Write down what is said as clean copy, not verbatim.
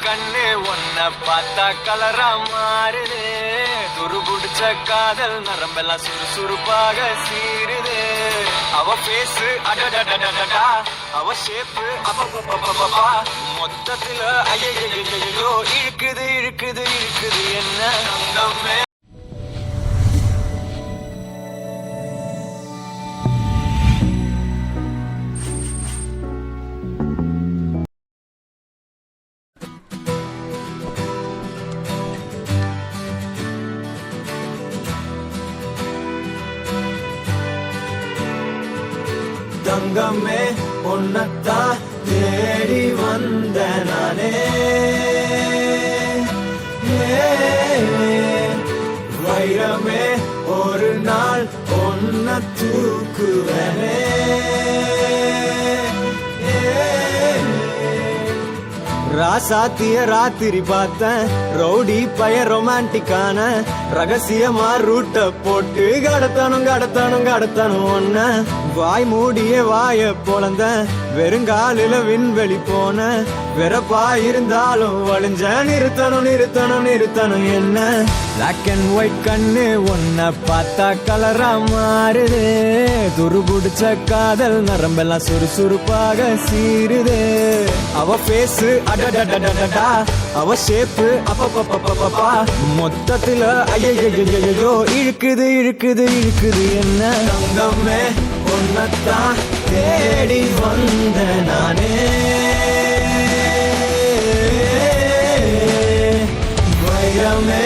கண்ணு ஒன்ன பார்த்தா கலரா மாறுது. துருபுடிச்ச காதல் நரம்பெல்லாம் சுறுசுறுப்பாக சீருது. அவ பேசு அடடடடடா, அவ ஷேப்பு அப்பப்பப்பப்பா, மொத்தத்துல ஐயோ இழுக்குது இழுக்குது இழுக்குது என்ன தங்கமே. தங்கமே உன்னத்தான் தேடி வந்த நானே, வைரமே ஒரு நாள் ஒன்ன தூக்குவனே. ராசாத்திய ராத்திரி பார்த்தேன், ரவுடி பய ரொமான்டிக்கான ரகசியமா ரூட்ட போட்டு கடத்தணும் கடத்தணும் கடத்தணும் ஒன்ன. வாய் மூடிய வாய பொழந்த வெறுங்காலில விண்வெளி போன வெறப்பா இருந்தாலும் வழிஞ்ச நிறுத்தணும் நிறுத்தணும் நிறுத்தணும் என்ன. பிளாக் அண்ட் ஒயிட் கண்ணு ஒன்ன பார்த்தா கலரா மாறுது. துருபுடிச்ச காதல் நரம்பெல்லாம் சுறுசுறுப்பாக சீருது. அவ பேசு அடடடடடா, அவ ஷேப்பு அப்பப்பப்பப்பா, மொத்தத்துல ஐயோ இழுக்குது இழுக்குது இழுக்குது என்ன தங்கமே. உன்னத்தான் தேடி வந்த நானே, வைரமே